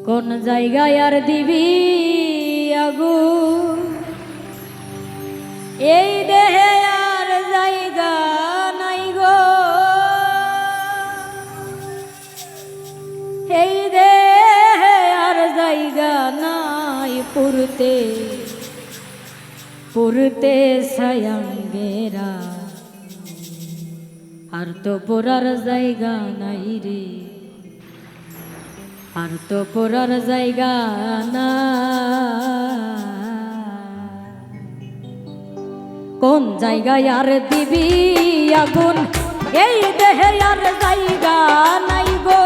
কোন জায়গায় আর দিবি আগুন, এই দেহে আর জায়গা নাই গো, এই দেহে আর জায়গা নাই পুরতে পুরতে সায়াঙ্গেরা, আর তো পড়ার জায়গা নাই রে, আর তো পড়ার জায়গা না। কোন জায়গায় আর দিবি আগুন, এই দেহে আর জায়গা নাই গো,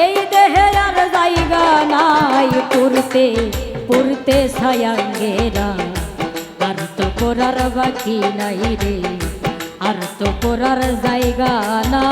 এই দেহে আর জায়গা নাই পুরতে পুরতে ছায়াঙ্গেরা, আর তো পড়ার বাকি নাই রে, আর তো পড়ার জায়গা না।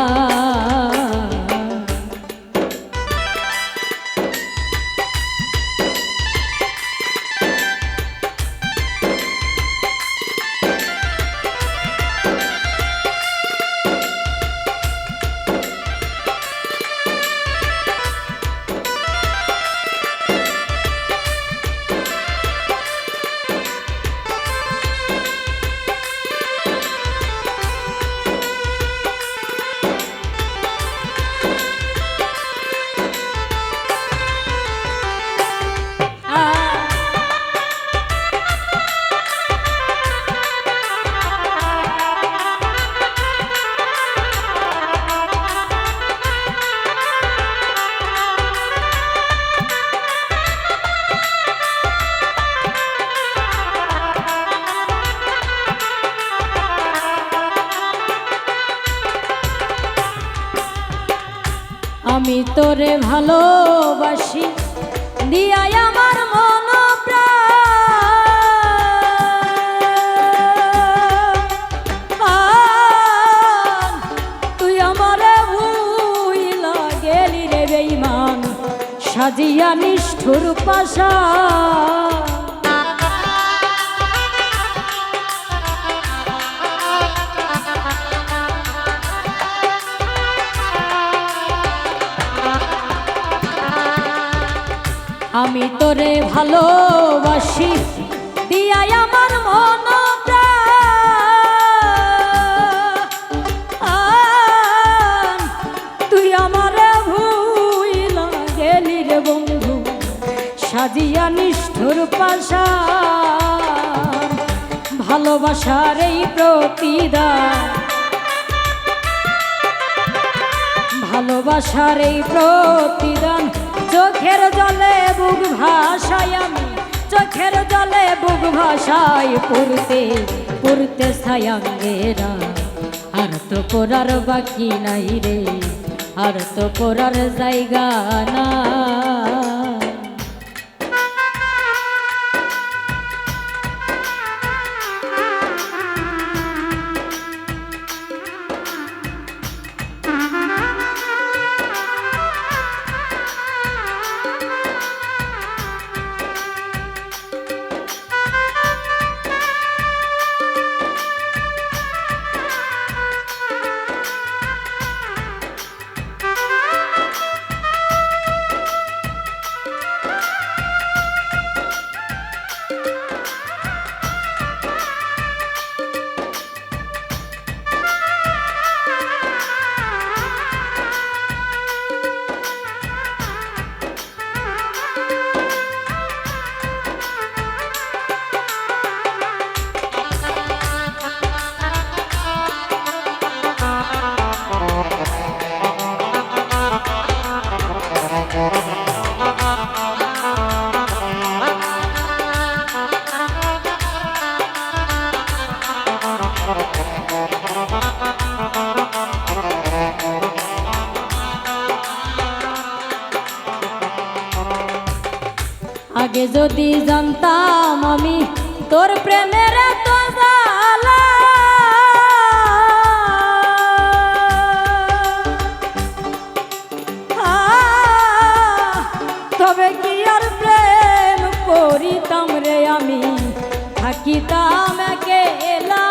আমি তোরে ভালোবাসি দিয়াই আমার মন প্রাণ, তুই আমারে ভুইলা গেলি রে বেঈমান, সাজিয়া নিষ্ঠুর পাশা। আমি তোরে ভালোবাসি দিয়াই আমার মন প্রাণ, তুই আমারে ভুইলা গেলি রে বন্ধু, সাজিয়া নিষ্ঠুর পাশান। ভালোবাসার এই প্রতিদান, ভালোবাসার এই প্রতিদান, চোখের জলে বুক ভাসাই আমি, চোখের জলে বুক ভাসাই পুরতে পুরতে ছায়াঙ্গেরা, আর তো পড়ার বাকি নাই রে, আর তো পড়ার জায়গা না। আগে যদি জানতাম আমি তোর প্রেমের এত জ্বালা, তবে কি আর প্রেম করিতাম রে আমি, থাকিতাম একেলা।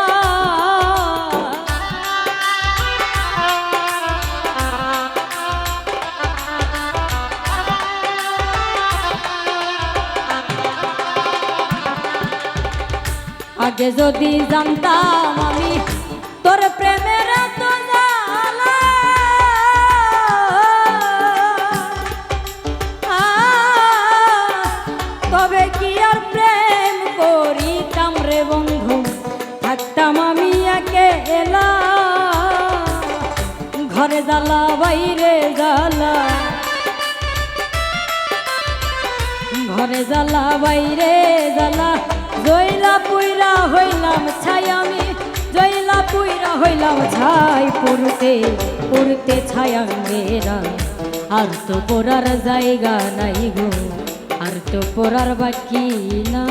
আগে যদি জানতাম আমি তোর প্রেমের এত জ্বালা, তবে কি আর প্রেম করিতাম রে বন্ধু, থাকতাম আমি একেলা। ঘরে জ্বালা বাইরে জ্বালা, ঘরে জ্বালা বাইরে জ্বালা, জয়লা পুইরা হইলাম ছাই আমি, জয়লা পুইরা হইলাম ছাই, পুরতে পুরতে ছায়াঙ্গেরা। আর তো পড়ার জায়গা নাই গো, আর তো পড়ার বাকি না।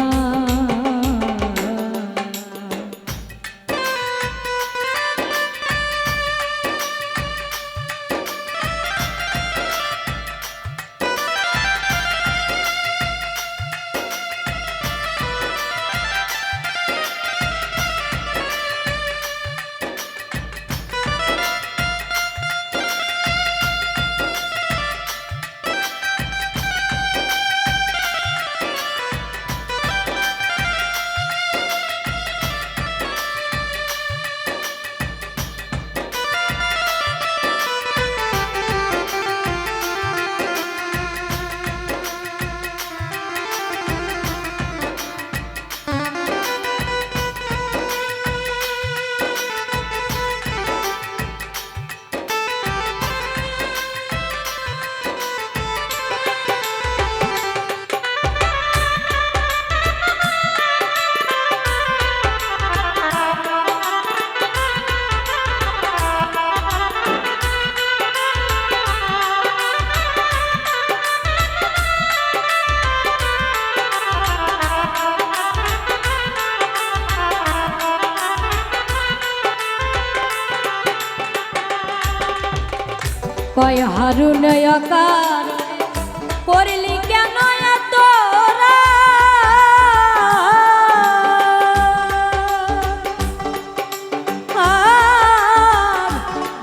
কয় হারুন আকার করলি কেন তোরা,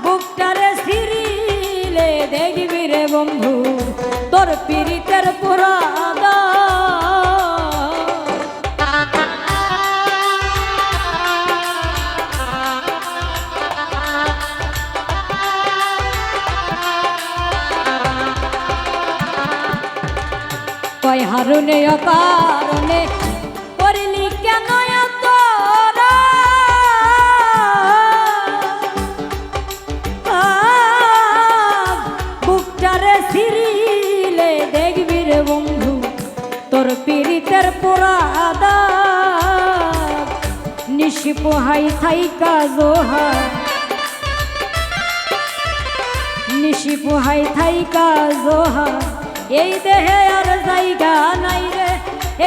বুকটারে সিরিলে দেখবি রে বন্ধু তোর পীড়িতের পুরাদা। কয় হারুনে অকারণে করলি কেন তোরা, বুকটারে সিরিলে দেখবি রে বন্ধু তোর পীড়িতের পুরাদা। নিশি পোহাই থাইকা জোহা, নিশি পোহাই থাইকা জোহা, এই দেহে আর জায়গা নাই রে,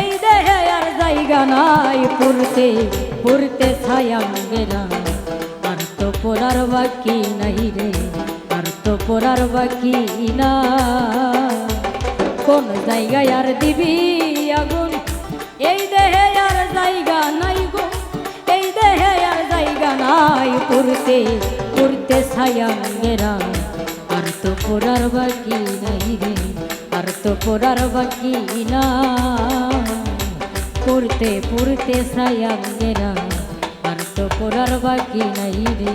এই দেহে আর জায়গা নাই, পুরতে পুরতে ছায়াঙ্গেরা। আর তো পড়ার বাকি নাই রে, আর তো পড়ার বাকি না। কোন জায়গায় আর দিবি আগুন, এই দেহে আর জায়গা নাই গো, এই দেহে আর জায়গা নাই, পুরতে পুরতে ছায়াঙ্গেরা। আর তো পড়ার বাকি নাই রে, আর তো পড়ার বাকি না, পড়তে পড়তে ছায়াঙ্গেরা। আর তো পড়ার বাকি নাই রে।